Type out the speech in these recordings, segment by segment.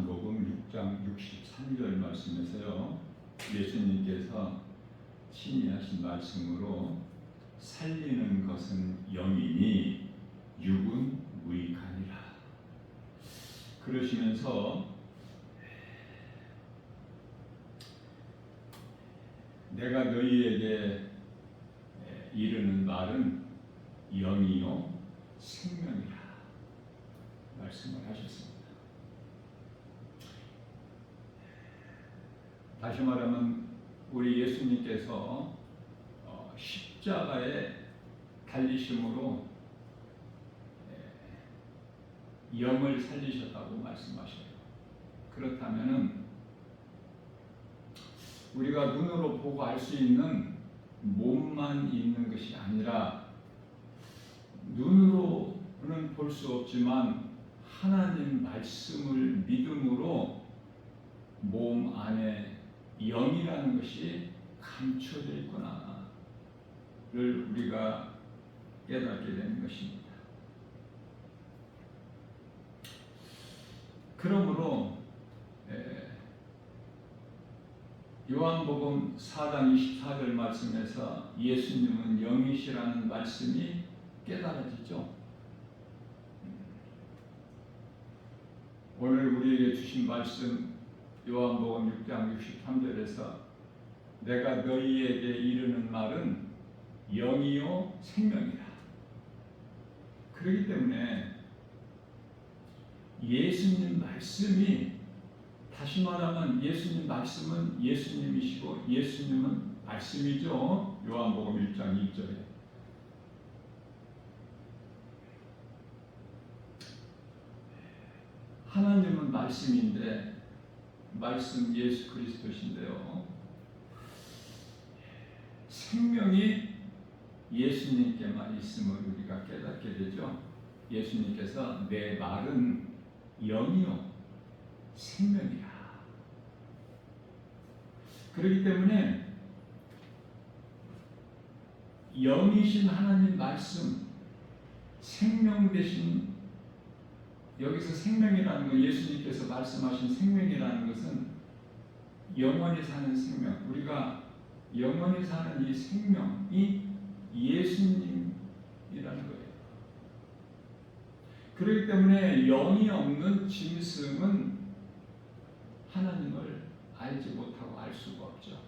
요한복음 6장 63절 말씀에서요, 예수님께서 친히 하신 말씀으로 살리는 것은 영이니 육은 무익하니라 그러시면서 내가 너희에게 이르는 말은 영이요 생명이라 말씀을 하셨습니다. 다시 말하면 우리 예수님께서 십자가에 달리심으로 영을 살리셨다고 말씀하셔요. 그렇다면은 우리가 눈으로 보고 알 수 있는 몸만 있는 것이 아니라 눈으로는 볼 수 없지만 하나님 말씀을 믿음으로 몸 안에 영이라는 것이 감춰져 있구나를 우리가 깨닫게 되는 것입니다. 그러므로 요한복음 4장 24절 말씀에서 예수님은 영이시라는 말씀이 깨달아지죠. 오늘 우리에게 주신 말씀 요한복음 6장 63절에서 내가 너희에게 이르는 말은 영이요 생명이라. 그렇기 때문에 예수님 말씀이, 다시 말하면 예수님 말씀은 예수님이시고 예수님은 말씀이죠. 요한복음 1장 2절에 하나님은 말씀인데 말씀 예수 그리스도신데요, 생명이 예수님께만 있음을 우리가 깨닫게 되죠. 예수님께서 내 말은 영이요 생명이라. 그렇기 때문에 영이신 하나님 말씀, 생명 되신, 여기서 생명이라는 것, 예수님께서 말씀하신 생명이라는 것은 영원히 사는 생명, 우리가 영원히 사는 이 생명이 예수님이라는 거예요. 그렇기 때문에 영이 없는 짐승은 하나님을 알지 못하고 알 수가 없죠.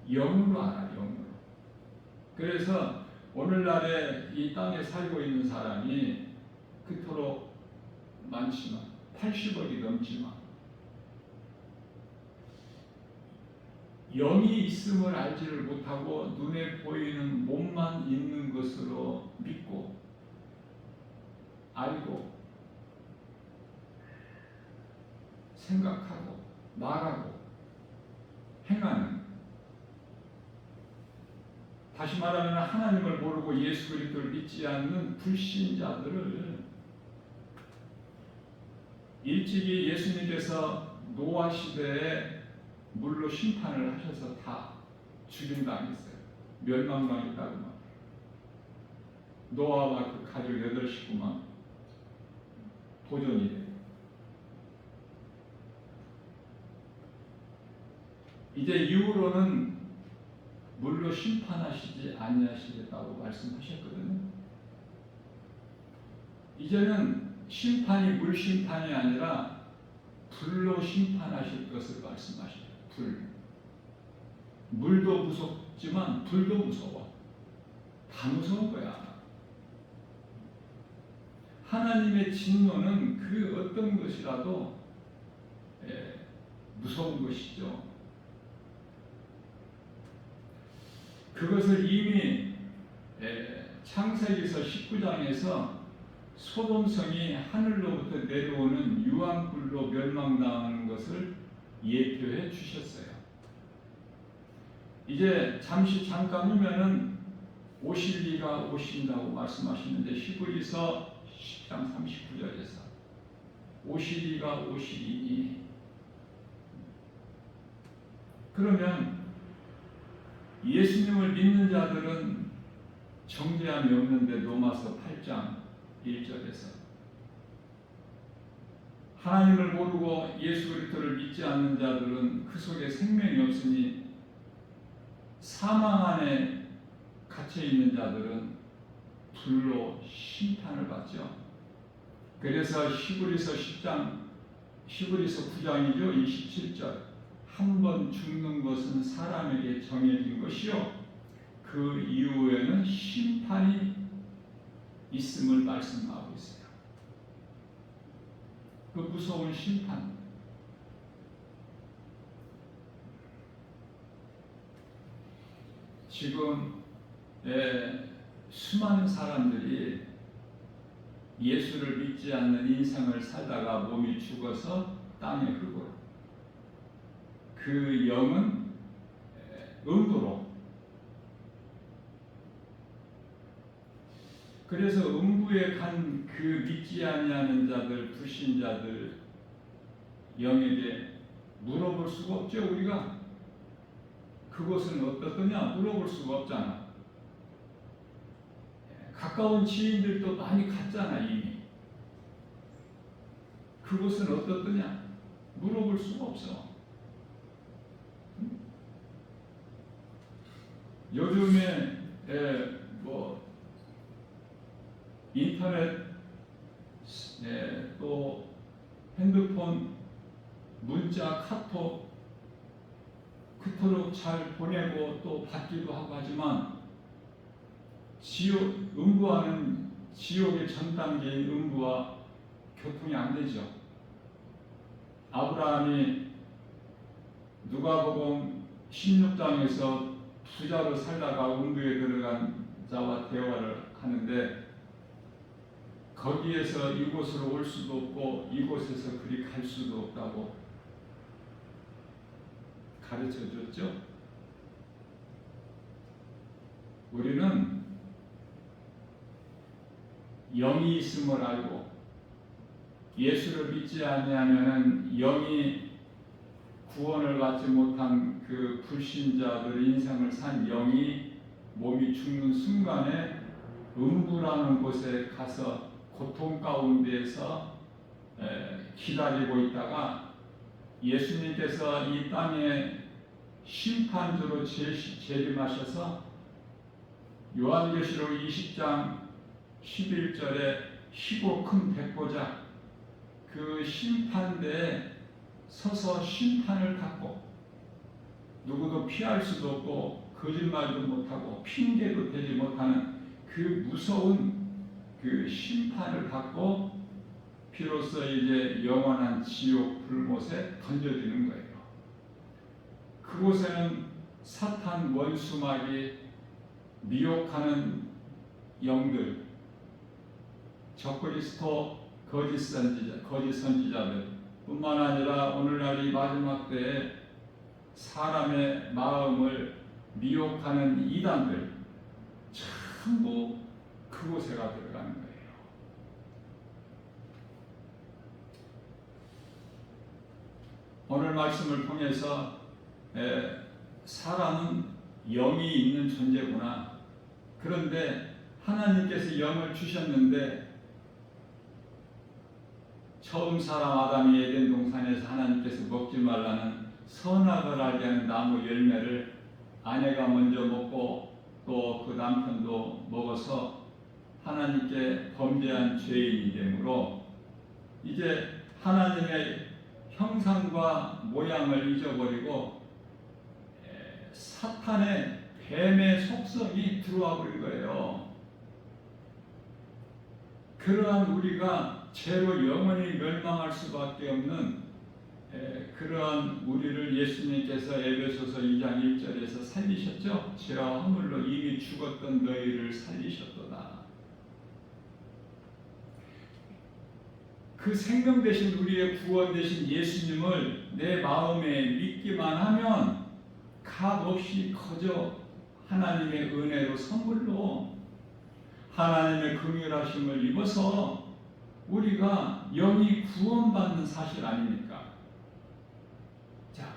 영으로 알아, 영으로. 그래서 오늘날에 이 땅에 살고 있는 사람이 그토록 많지만 80억이 넘지만 영이 있음을 알지를 못하고 눈에 보이는 몸만 있는 것으로 믿고 알고 생각하고 말하고 행하는, 다시 말하면 하나님을 모르고 예수 그리스도를 믿지 않는 불신자들을 일찍이 예수님께서 노아 시대에 물로 심판을 하셔서 다 죽임당했어요. 멸망당했다고 말해요. 노아와 그 가족 8식구만 도전이 돼요. 이제 이후로는 물로 심판하시지 아니하시겠다고 말씀하셨거든요. 이제는 심판이 물 심판이 아니라 불로 심판하실 것을 말씀하셔요. 불. 물도 무섭지만 불도 무서워. 다 무서운 거야. 하나님의 진노는 그 어떤 것이라도 무서운 것이죠. 그것을 이미 창세기서 19장에서 소돔성이 하늘로부터 내려오는 유황불로 멸망당하는 것을 예표해 주셨어요. 이제 잠깐 후면은 오실 이가 오신다고 말씀하시는데 히브리서 10장 39절에서 오실 이가 오시리니, 그러면 예수님을 믿는 자들은 정죄함이 없는데 로마서 8장 1절에서 하나님을 모르고 예수 그리스도를 믿지 않는 자들은 그 속에 생명이 없으니 사망 안에 갇혀 있는 자들은 불로 심판을 받죠. 그래서 히브리서 9장이죠. 27절. 한 번 죽는 것은 사람에게 정해진 것이요 그 이후에는 심판이 있음을 말씀하고 있어요. 그 무서운 심판. 지금 수많은 사람들이 예수를 믿지 않는 인생을 살다가 몸이 죽어서 땅에 흙으로, 그 영은 음부로. 그래서 음부에 간 그 믿지 아니하는 자들, 불신자들 영에게 물어볼 수가 없죠. 우리가 그곳은 어떻더냐 물어볼 수가 없잖아. 가까운 지인들도 많이 갔잖아. 이미 그곳은 어떻더냐 물어볼 수가 없어. 요즘에 인터넷 또 핸드폰 문자 카톡 그토록 잘 보내고 또 받기도 하고 하지만 음부와는 지옥의 전 단계인 음부와 교통이 안 되죠. 아브라함이 누가복음 16장에서 부자로 살다가 음부에 들어간 자와 대화를 하는데 거기에서 이곳으로 올 수도 없고 이곳에서 그리 갈 수도 없다고 가르쳐 줬죠. 우리는 영이 있음을 알고 예수를 믿지 아니하면은 영이 구원을 받지 못한 그 불신자들 인생을 산 영이 몸이 죽는 순간에 음부라는 곳에 가서 고통 가운데에서 기다리고 있다가 예수님께서 이 땅에 심판주로 재림하셔서 요한계시록 20장 11절에 희고 큰 백보자 그 심판대에 서서 심판을 받고 누구도 피할 수도 없고 거짓말도 못하고 핑계도 대지 못하는 그 무서운 그 심판을 받고 비로소 이제 영원한 지옥 불못에 던져지는 거예요. 그곳에는 사탄 원수마귀 미혹하는 영들, 적그리스도 거짓 선지자들 뿐만 아니라 오늘날 이 마지막 때에 사람의 마음을 미혹하는 이단들 전부 그곳에가 들어가는 거예요. 오늘 말씀을 통해서 사람은 영이 있는 존재구나. 그런데 하나님께서 영을 주셨는데 처음 사람 아담이 에덴 동산에서 하나님께서 먹지 말라는 선악을 알게 하는 나무 열매를 아내가 먼저 먹고 또 그 남편도 먹어서 하나님께 범죄한 죄인이 되므로 이제 하나님의 형상과 모양을 잊어버리고 사탄의 뱀의 속성이 들어와 버린 거예요. 그러한 우리가 죄로 영원히 멸망할 수밖에 없는 그러한 우리를 예수님께서 에베소서 2장 1절에서 살리셨죠. 죄와 허물로 이미 죽었던 너희를 살리셨도다. 그 생명 되신 우리의 구원 되신 예수님을 내 마음에 믿기만 하면 값없이 거저 하나님의 은혜로 선물로 하나님의 긍휼하심을 입어서 우리가 영이 구원받는 사실 아닙니까? 자,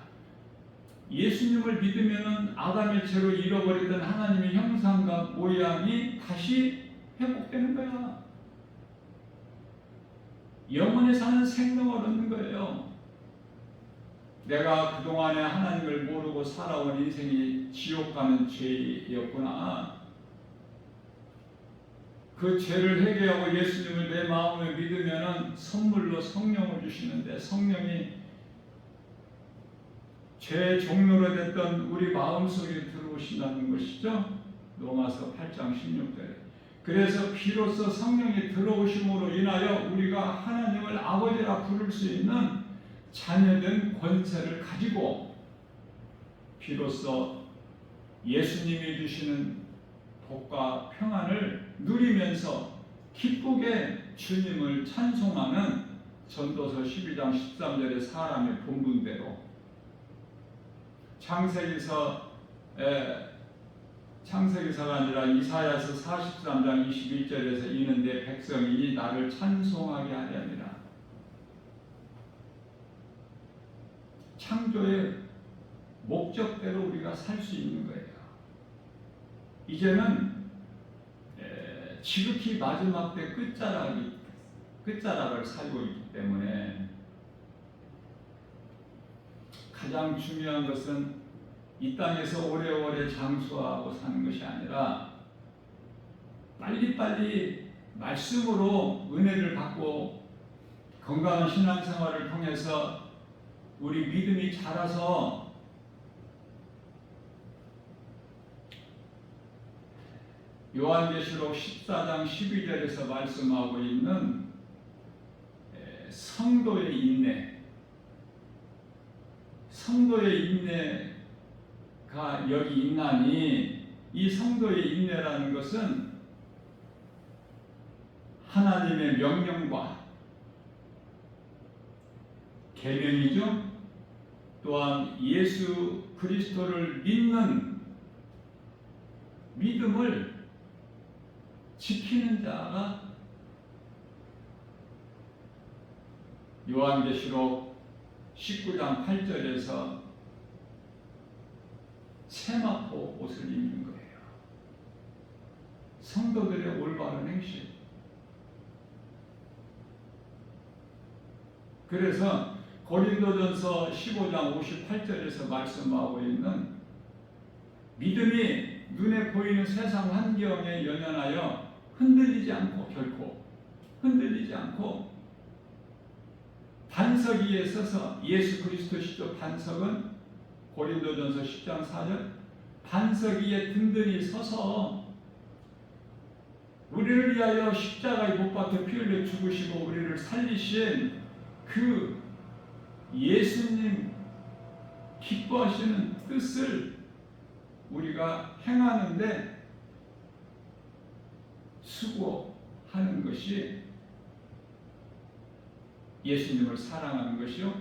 예수님을 믿으면은 아담의 죄로 잃어버리던 하나님의 형상과 모양이 다시 회복되는 거야. 영원히 사는 생명을 얻는 거예요. 내가 그동안에 하나님을 모르고 살아온 인생이 지옥 가는 죄였구나. 그 죄를 회개하고 예수님을 내 마음에 믿으면 선물로 성령을 주시는데, 성령이 죄 종로로 됐던 우리 마음속에 들어오신다는 것이죠. 로마서 8장 16절에. 그래서 비로소 성령이 들어오심으로 인하여 우리가 하나님을 아버지라 부를 수 있는 자녀된 권세를 가지고 비로소 예수님이 주시는 복과 평안을 누리면서 기쁘게 주님을 찬송하는 전도서 12장 13절의 사람의 본분대로 창세기서가 아니라 이사야서 43장 21절에서 이는 내 백성이 나를 찬송하게 하려니라. 창조의 목적대로 우리가 살 수 있는 거예요. 이제는 지극히 마지막 때 끝자락을 살고 있기 때문에 가장 중요한 것은 이 땅에서 오래오래 장수하고 사는 것이 아니라 빨리빨리 말씀으로 은혜를 받고 건강한 신앙생활을 통해서 우리 믿음이 자라서 요한계시록 14장 12절에서 말씀하고 있는 성도의 인내, 성도의 인내가 여기 있나니, 이 성도의 인내라는 것은 하나님의 명령과 계명이죠. 또한 예수 그리스도를 믿는 믿음을 지키는 자가 요한계시록 19장 8절에서 세마포 옷을 입는 거예요. 성도들의 올바른 행실. 그래서 고린도전서 15장 58절에서 말씀하고 있는 믿음이 눈에 보이는 세상 환경에 연연하여 흔들리지 않고, 결코 흔들리지 않고 반석 위에 서서, 예수 그리스도시죠. 반석은 고린도전서 10장 4절, 반석 위에 든든히 서서 우리를 위하여 십자가에 못 박혀 피 흘려 죽으시고 우리를 살리신 그 예수님 기뻐하시는 뜻을 우리가 행하는데 수고하는 것이 예수님을 사랑하는 것이요,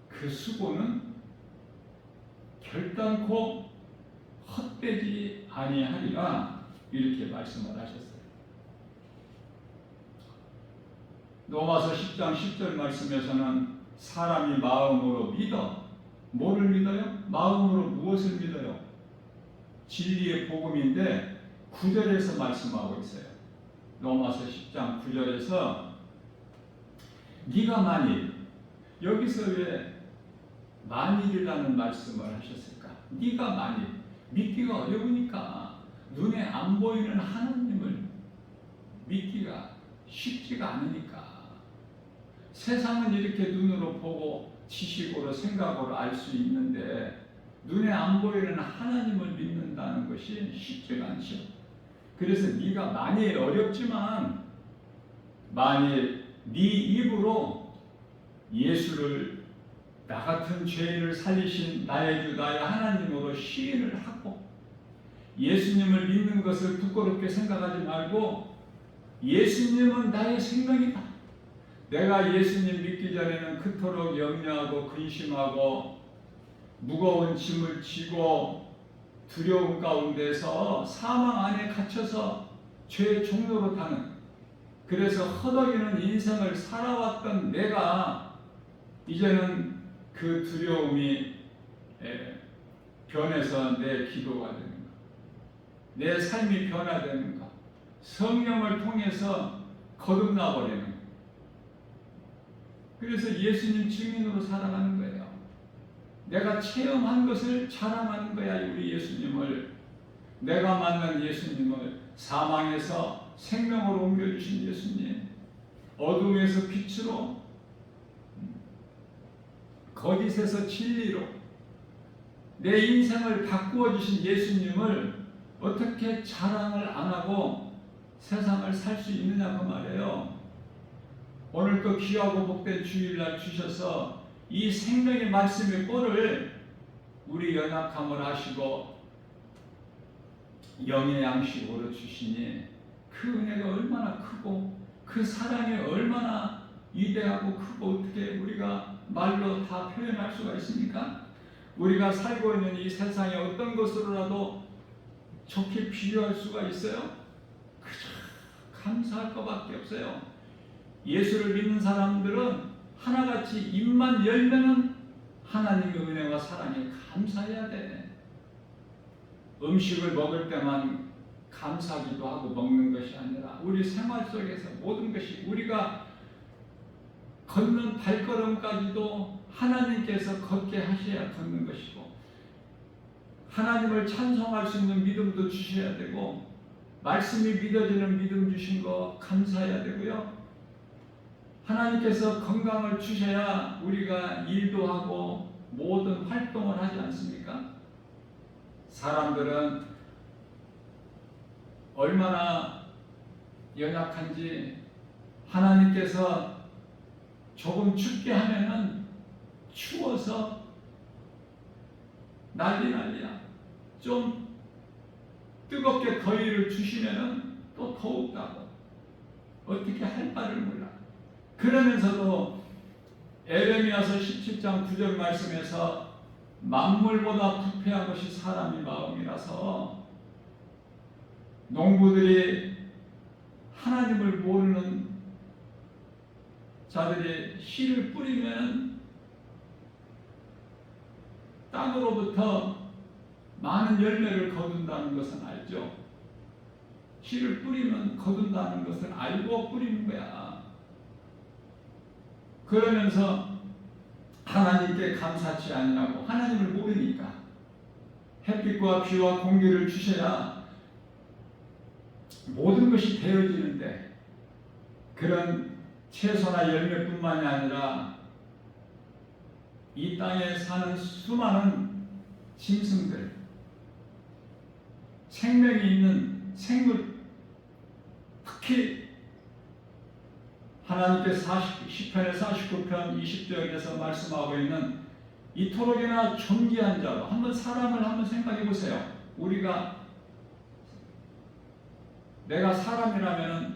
그 수고는 결단코 헛되지 아니하리라, 이렇게 말씀을 하셨어요. 로마서 10장 10절 말씀에서는 사람이 마음으로 믿어, 뭐를 믿어요? 마음으로 무엇을 믿어요? 진리의 복음인데 9절에서 말씀하고 있어요. 로마서 10장 9절에서 네가 만일, 여기서 왜 만일이라는 말씀을 하셨을까? 네가 만일, 믿기가 어려우니까 눈에 안 보이는 하나님을 믿기가 쉽지가 않으니까. 세상은 이렇게 눈으로 보고 지식으로 생각으로 알 수 있는데 눈에 안 보이는 하나님을 믿는다는 것이 쉽지가 않죠. 그래서 네가 만일 어렵지만, 만일 네 입으로 예수를 나 같은 죄인을 살리신 나의 주 나의 하나님으로 시인을 하고 예수님을 믿는 것을 부끄럽게 생각하지 말고 예수님은 나의 생명이다. 내가 예수님 믿기 전에는 그토록 염려하고 근심하고 무거운 짐을 지고 두려움 가운데서 사망 안에 갇혀서 죄의 종로로 타는, 그래서 허덕이는 인생을 살아왔던 내가 이제는 그 두려움이 변해서 내 기도가 되는 것, 내 삶이 변화되는 것, 성령을 통해서 거듭나버리는, 그래서 예수님 증인으로 살아가는 거예요. 내가 체험한 것을 자랑하는 거야. 우리 예수님을, 내가 만난 예수님을, 사망에서 생명으로 옮겨주신 예수님, 어둠에서 빛으로, 거짓에서 진리로 내 인생을 바꾸어 주신 예수님을 어떻게 자랑을 안 하고 세상을 살 수 있느냐 그 말이에요. 오늘 또 귀하고 복된 주일날 주셔서 이 생명의 말씀의 꼴을 우리 연약함을 아시고 영의 양식으로 주시니 그 은혜가 얼마나 크고 그 사랑이 얼마나 위대하고 크고 어떻게 우리가 말로 다 표현할 수가 있습니까? 우리가 살고 있는 이 세상에 어떤 것으로라도 좋게 비교할 수가 있어요? 그저 감사할 것밖에 없어요. 예수를 믿는 사람들은 하나같이 입만 열면은 하나님의 은혜와 사랑에 감사해야 돼. 음식을 먹을 때만 감사기도 하고 먹는 것이 아니라 우리 생활 속에서 모든 것이, 우리가 걷는 발걸음까지도 하나님께서 걷게 하셔야 걷는 것이고, 하나님을 찬송할 수 있는 믿음도 주셔야 되고, 말씀이 믿어지는 믿음 주신 거 감사해야 되고요. 하나님께서 건강을 주셔야 우리가 일도 하고 모든 활동을 하지 않습니까? 사람들은 얼마나 연약한지, 하나님께서 조금 춥게 하면은 추워서 난리야. 좀 뜨겁게 더위를 주시면은 또 더웁다고 어떻게 할 바를 몰라. 그러면서도 에레미야서 17장 9절 말씀에서 만물보다 부패한 것이 사람의 마음이라서, 농부들이 하나님을 모르는 자들이 씨를 뿌리면 땅으로부터 많은 열매를 거둔다는 것은 알죠. 씨를 뿌리면 거둔다는 것을 알고 뿌리는 거야. 그러면서 하나님께 감사치 않냐고, 하나님을 모르니까. 햇빛과 비와 공기를 주셔야 모든 것이 되어지는데, 그런 채소나 열매뿐만이 아니라 이 땅에 사는 수많은 짐승들, 생명이 있는 생물, 특히 하나님께서 시편의 49편 20절에서 말씀하고 있는 이토록이나 존귀한 자로, 한번 사람을 한번 생각해 보세요. 내가 사람이라면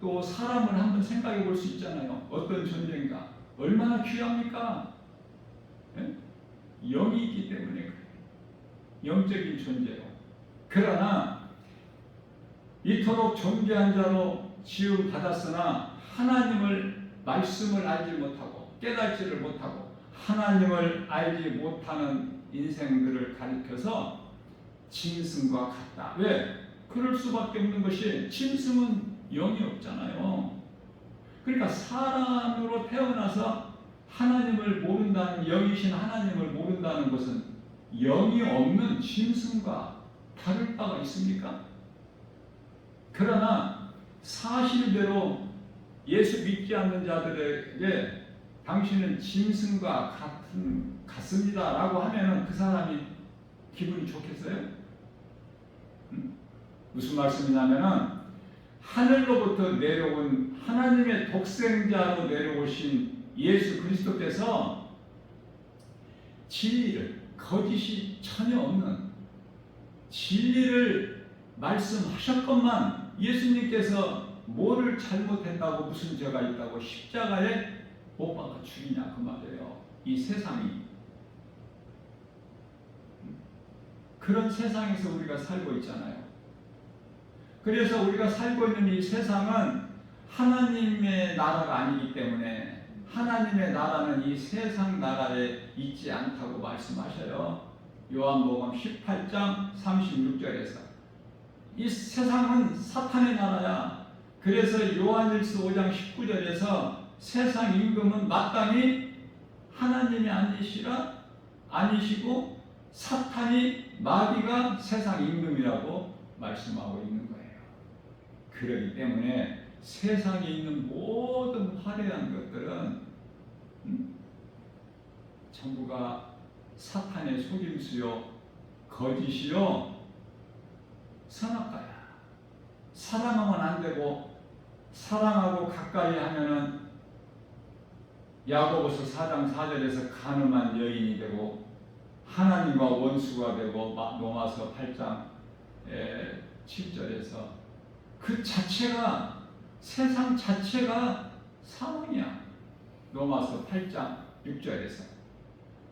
또 사람을 한번 생각해 볼 수 있잖아요. 어떤 존재인가, 얼마나 귀합니까? 네? 영이 있기 때문에 그래요. 영적인 존재요. 그러나 이토록 존귀한 자로 지음 받았으나 하나님을, 말씀을 알지 못하고 깨닫지를 못하고 하나님을 알지 못하는 인생들을 가리켜서 짐승과 같다. 왜? 그럴 수밖에 없는 것이, 짐승은 영이 없잖아요. 그러니까 사람으로 태어나서 하나님을 모른다는, 영이신 하나님을 모른다는 것은 영이 없는 짐승과 다를 바가 있습니까? 그러나 사실대로 예수 믿지 않는 자들에게 당신은 짐승과 같습니다 라고 하면은 그 사람이 기분이 좋겠어요? 무슨 말씀이냐면은, 하늘로부터 내려온 하나님의 독생자로 내려오신 예수 그리스도께서 진리를, 거짓이 전혀 없는 진리를 말씀하셨건만 예수님께서 뭐를 잘못했다고, 무슨 죄가 있다고 십자가에 못 박아 죽이냐 그 말이에요. 이 세상이 그런 세상에서 우리가 살고 있잖아요. 그래서 우리가 살고 있는 이 세상은 하나님의 나라가 아니기 때문에, 하나님의 나라는 이 세상 나라에 있지 않다고 말씀하셔요. 요한복음 18장 36절에서 이 세상은 사탄의 나라야. 그래서 요한일서 5장 19절에서 세상 임금은 마땅히 하나님이 아니시고 사탄이 마귀가 세상 임금이라고 말씀하고 있는 거예요. 그렇기 때문에 세상에 있는 모든 화려한 것들은 전부가 사탄의 속임수요 거짓이요 선악과야. 사랑하면 안 되고 사랑하고 가까이 하면은 야고보서 4장 4절에서 간음한 여인이 되고 하나님과 원수가 되고 로마서 8장 7절에서 그 자체가 세상 자체가 사망이야. 로마서 8장 6절에서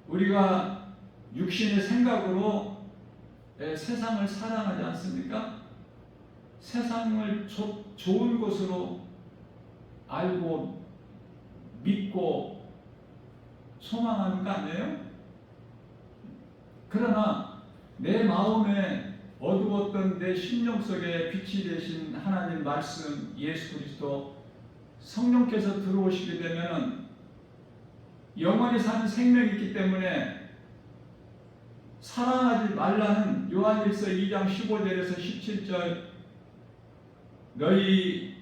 우리가 육신의 생각으로 세상을 사랑하지 않습니까? 세상을 좋은 것으로 알고 믿고 소망하는 거 아니에요? 그러나 내 마음에 어두웠던 내 심령 속에 빛이 되신 하나님 말씀 예수 그리스도 성령께서 들어오시게 되면 영원히 사는 생명이 있기 때문에 사랑하지 말라는 요한일서 2장 15절에서 17절 너희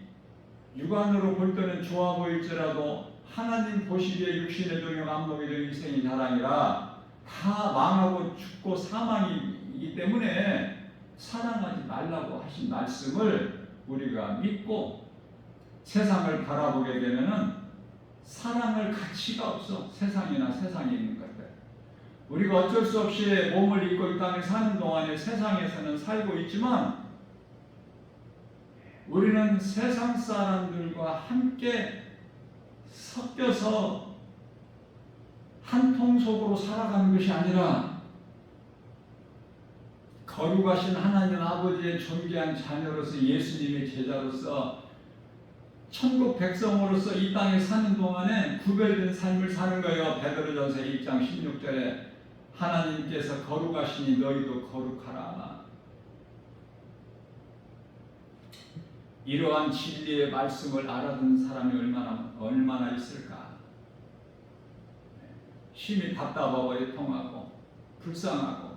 육안으로 볼 때는 좋아 보일지라도 하나님 보시기에 육신의 종용 안목이 된 인생이 자랑이라 다 망하고 죽고 사망이기 때문에 사랑하지 말라고 하신 말씀을 우리가 믿고 세상을 바라보게 되면은 사랑할 가치가 없어. 세상이나 세상에 있는 것들. 우리가 어쩔 수 없이 몸을 입고 이 땅에 사는 동안에 세상에서는 살고 있지만 우리는 세상 사람들과 함께 섞여서 한 통 속으로 살아가는 것이 아니라 거룩하신 하나님 아버지의 존귀한 자녀로서 예수님의 제자로서 천국 백성으로서 이 땅에 사는 동안에 구별된 삶을 사는 거예요. 베드로전서 1장 16절에 하나님께서 거룩하시니 너희도 거룩하라. 이러한 진리의 말씀을 알아듣는 사람이 얼마나 있을까? 심히 답답하고 애통하고 불쌍하고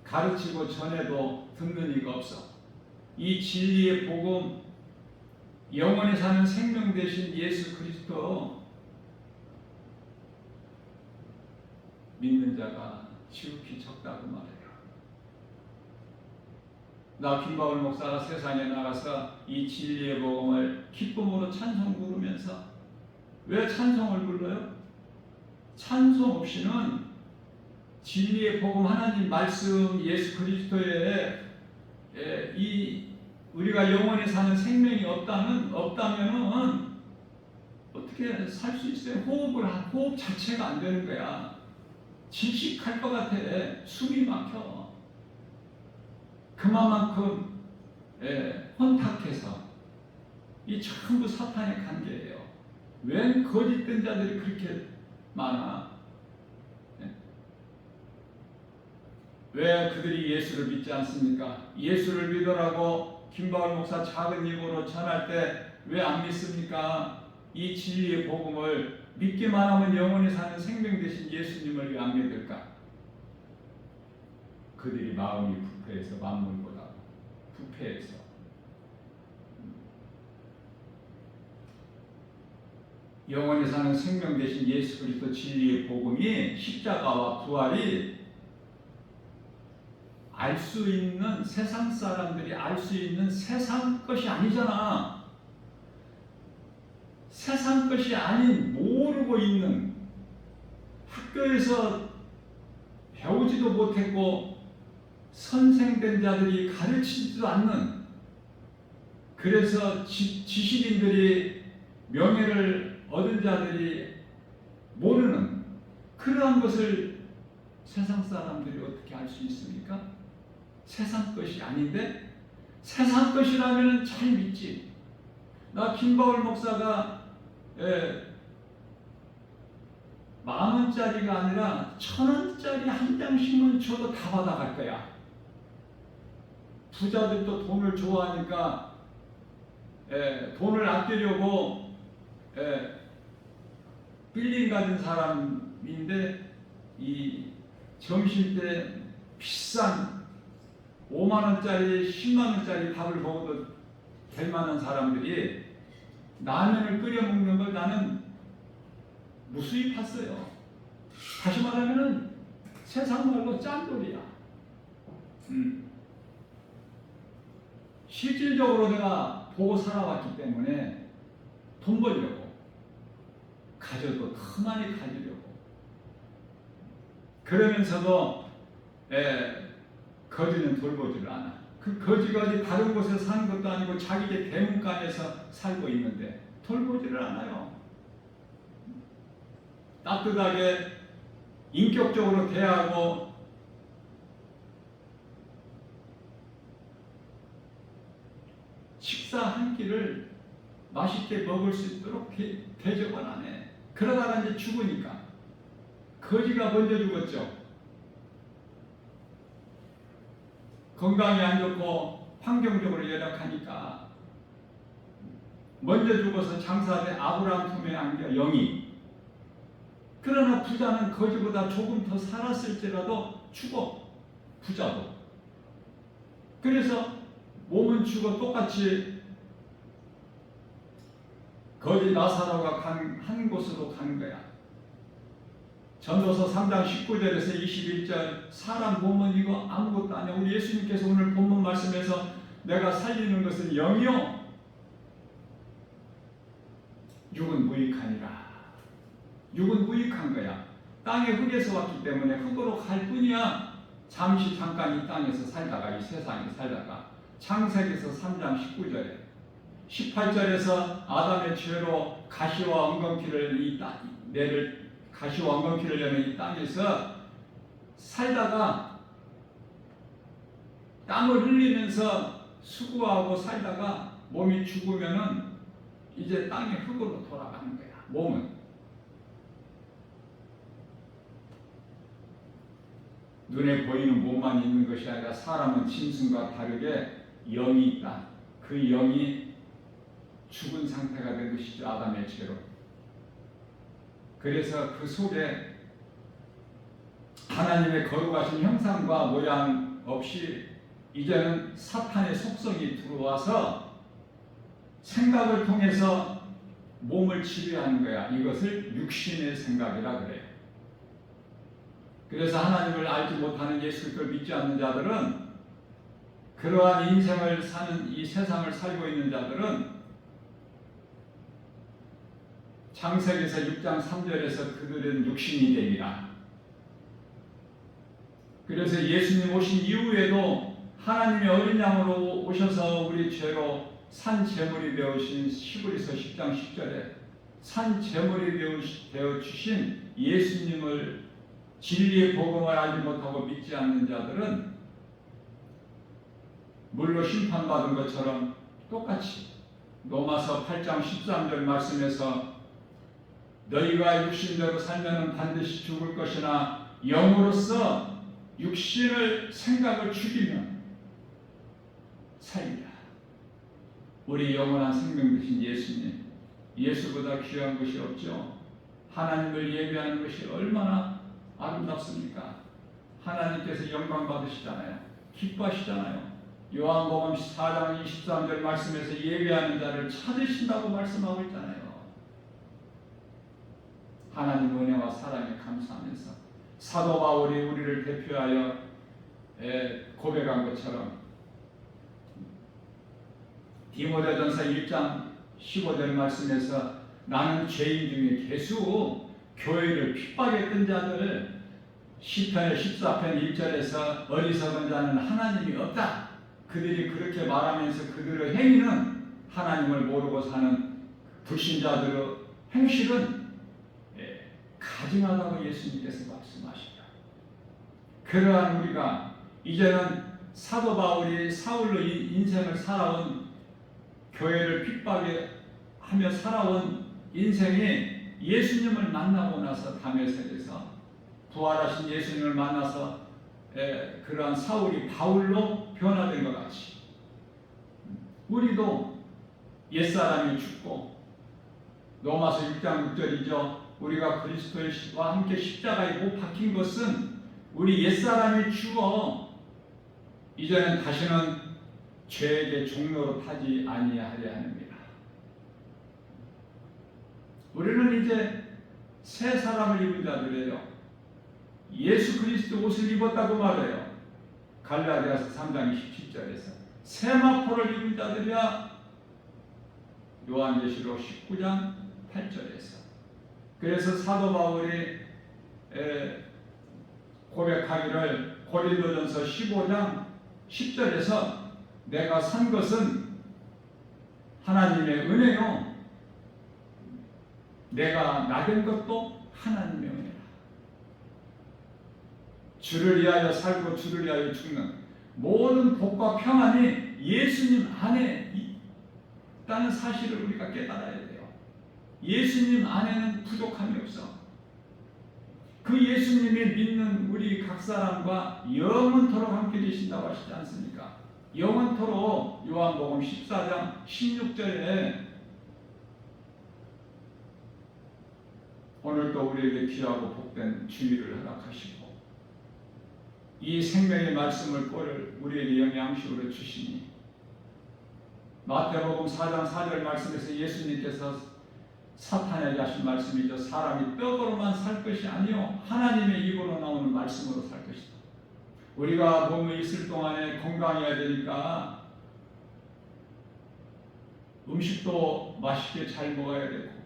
가르치고 전해도 듣는 이가 없어. 이 진리의 복음, 영원히 사는 생명 되신 예수 그리스도 믿는 자가 지극히 적다고 말해요. 나 김바울 목사가 세상에 나가서 이 진리의 복음을 기쁨으로 찬송 부르면서 왜 찬송을 불러요? 찬송 없이는 진리의 복음 하나님 말씀 예수 그리스도의 이 우리가 영원히 사는 생명이 없다면은 어떻게 살 수 있어요? 호흡 자체가 안 되는 거야. 질식할 것 같아. 숨이 막혀. 그만큼 혼탁해서 이 전부 사탄의 관계예요. 웬 거짓된 자들이 그렇게 많아? 왜 그들이 예수를 믿지 않습니까? 예수를 믿으라고 김바울 목사 작은 입으로 전할 때 왜 안 믿습니까? 이 진리의 복음을 믿기만 하면 영원히 사는 생명 되신 예수님을 왜 안 믿을까? 그들이 마음이 부패해서 만물보다 부패해서 영원히 사는 생명 되신 예수 그리스도 진리의 복음이 십자가와 부활이 알 수 있는 세상 사람들이 알 수 있는 세상 것이 아니잖아. 세상 것이 아닌 모르고 있는 학교에서 배우지도 못했고 선생된 자들이 가르치지도 않는 그래서 지식인들이 명예를 얻은 자들이 모르는 그러한 것을 세상 사람들이 어떻게 알 수 있습니까? 세상 것이 아닌데 세상 것이라면 잘 믿지. 나 김바울 목사가 10,000원짜리가 아니라 1,000원짜리 한 장씩만 줘도 다 받아갈 거야. 부자들도 돈을 좋아하니까 돈을 아끼려고 빌딩 가진 사람인데 이 점심 때 비싼 5만 원짜리 10만 원짜리 밥을 먹어도 될 만한 사람들이 라면을 끓여 먹는 걸 나는 무수히 봤어요. 다시 말하면은 세상 말로 짠돌이야. 실질적으로 내가 보고 살아왔기 때문에 돈 벌려고 가져도 더 많이 가지려고 그러면서도 거지는 돌보지를 않아. 그 거지가 어디 다른 곳에 사는 것도 아니고 자기 집 대문간에서 살고 있는데 돌보지를 않아요. 따뜻하게 인격적으로 대하고 식사 한 끼를 맛있게 먹을 수 있도록 대접을 안 해. 그러다가 이제 죽으니까 거지가 먼저 죽었죠. 건강이 안 좋고 환경적으로 열악하니까 먼저 죽어서 장사된 아브라함 품에 안겨 영이. 그러나 부자는 거지보다 조금 더 살았을지라도 죽어. 부자도. 그래서 몸은 죽어 똑같이 거지 나사로가 한 곳으로 간 거야. 전도서 3장 19절에서 21절 사람 몸은 이거 아무것도 아니야. 우리 예수님께서 오늘 본문 말씀에서 내가 살리는 것은 영이요 육은 무익하니라. 육은 무익한 거야. 땅의 흙에서 왔기 때문에 흙으로 갈 뿐이야. 잠시 잠깐 이 땅에서 살다가 이 세상에 살다가 창세기에서 3장 19절에 18절에서 아담의 죄로 가시와 엉겅퀴를 가시와 엉겅퀴를 여는 이 땅에서 살다가 땀을 흘리면서 수고하고 살다가 몸이 죽으면은 이제 땅의 흙으로 돌아가는 거야. 몸은 눈에 보이는 몸만 있는 것이 아니라 사람은 짐승과 다르게 영이 있다. 그 영이 죽은 상태가 된 것이죠. 아담의 죄로. 그래서 그 속에 하나님의 거룩하신 형상과 모양 없이 이제는 사탄의 속성이 들어와서 생각을 통해서 몸을 지배하는 거야. 이것을 육신의 생각이라 그래요. 그래서 하나님을 알지 못하는 예수 그리스도를 믿지 않는 자들은 그러한 인생을 사는 이 세상을 살고 있는 자들은 창세기에서 6장 3절에서 그들은 육신이 되리라. 그래서 예수님 오신 이후에도 하나님의 어린 양으로 오셔서 우리 죄로 산 제물이 되어주신 히브리서 10장 10절에 산 제물이 되어 주신 예수님을 진리의 복음을 알지 못하고 믿지 않는 자들은 물로 심판받은 것처럼 똑같이 로마서 8장 13절 말씀에서 너희가 육신대로 살면은 반드시 죽을 것이나 영으로서 육신을 생각을 죽이면 살리라. 우리 영원한 생명 되신 예수님, 예수보다 귀한 것이 없죠. 하나님을 예배하는 것이 얼마나 아름답습니까? 하나님께서 영광 받으시잖아요. 기뻐하시잖아요. 요한복음 4장 23절 말씀에서 예배하는 자를 찾으신다고 말씀하고 있잖아요. 하나님 은혜와 사랑에 감사하면서 사도 바울이 우리를 대표하여 고백한 것처럼 디모데전서 1장 15절 말씀에서 나는 죄인 중에 개수 교회를 핍박했던 자들을 시편의 14편 1절에서 어리석은 자는 하나님이 없다. 그들이 그렇게 말하면서 그들의 행위는 하나님을 모르고 사는 불신자들의 행실은 가증하다고 예수님께서 말씀하시다. 그러한 우리가 이제는 사도 바울이 사울로 인생을 살아온 교회를 핍박하며 살아온 인생이 예수님을 만나고 나서 다메섹에서 부활하신 예수님을 만나서 그러한 사울이 바울로 변화된 것 같이 우리도 옛사람이 죽고 로마서 6장 6절이죠. 우리가 그리스도와 함께 십자가에 못 박힌 것은 우리 옛사람이 죽어 이제는 다시는 죄에게 종로로 타지 아니하려 합니다. 우리는 이제 새 사람을 입은 자들이에요. 예수 그리스도 옷을 입었다고 말해요. 갈라디아서 3장 17절에서 세마포를 입은 자들이야. 요한계시록 19장 8절에서. 그래서 사도 바울이 고백하기를 고린도전서 15장 10절에서 내가 산 것은 하나님의 은혜요 내가 나된 것도 하나님의 은혜라. 주를 위하여 살고 주를 위하여 죽는 모든 복과 평안이 예수님 안에 있다는 사실을 우리가 깨달아야 돼요. 예수님 안에는 부족함이 없어. 그 예수님이 믿는 우리 각 사람과 영원토록 함께 계신다고 하시지 않습니까? 영원토록 요한복음 14장 16절에 오늘도 우리에게 귀하고 복된 주의를 허락하시고 이 생명의 말씀을 꼴을 우리에게 영양식으로 주시니 마태복음 4장 4절 말씀에서 예수님께서 사탄에게 하신 말씀이죠. 사람이 떡으로만 살 것이 아니요 하나님의 입으로 나오는 말씀으로 살 것이다. 우리가 몸에 있을 동안에 건강해야 되니까 음식도 맛있게 잘 먹어야 되고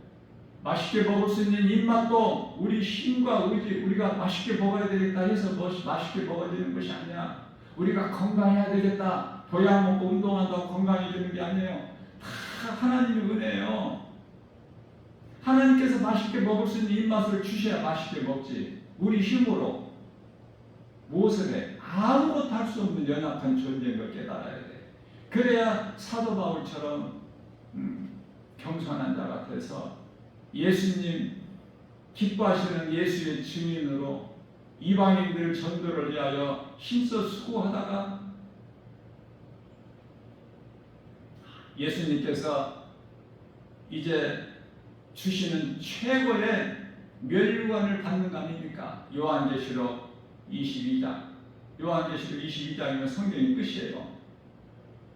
맛있게 먹을 수 있는 입맛도 우리 힘과 의지 우리가 맛있게 먹어야 되겠다 해서 맛있게 먹어지는 것이 아니야. 우리가 건강해야 되겠다. 보약 먹고 운동한다고 건강해지는 게 아니에요. 다 하나님의 은혜예요. 하나님께서 맛있게 먹을 수 있는 입맛을 주셔야 맛있게 먹지. 우리 힘으로 무엇을 해? 아무것도 할 수 없는 연약한 존재인 걸 깨달아야 돼. 그래야 사도 바울처럼 겸손한 자 같아서 예수님 기뻐하시는 예수의 증인으로 이방인들 전도를 위하여 힘써 수고하다가 예수님께서 이제 주시는 최고의 멸관을 받는 거 아닙니까? 요한계시록 22장. 요한계시록 22장이면 성경이 끝이에요.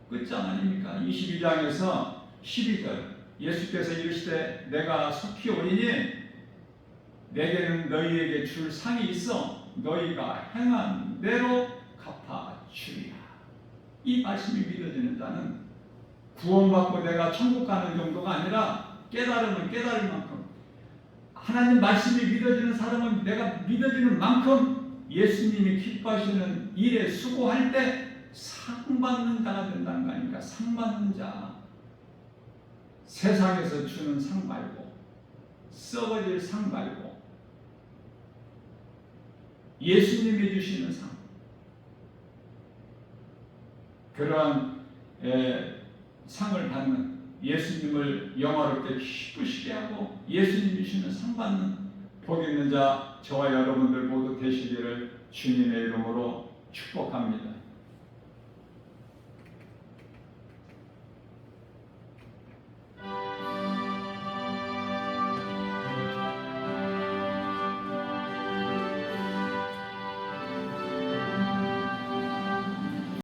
끝장 아닙니까? 22장에서 12절. 예수께서 이르시되 내가 속히 오리니 내게는 너희에게 줄 상이 있어 너희가 행한 대로 갚아주리라. 이 말씀이 믿어지는 자는 구원받고 내가 천국 가는 정도가 아니라 깨달으면 깨달을 만큼 하나님 말씀이 믿어지는 사람은 내가 믿어지는 만큼 예수님이 기뻐하시는 일에 수고할 때 상 받는 자가 된다는 거 아닙니까? 상 받는 자. 세상에서 주는 상 말고 썩어질 상 말고 예수님이 주시는 상. 그러한 상을 받는 예수님을 영화롭게 기쁘시게 하고 예수님이 주시는 상 받는 복 있는 자 저와 여러분들 모두 되시기를 주님의 이름으로 축복합니다.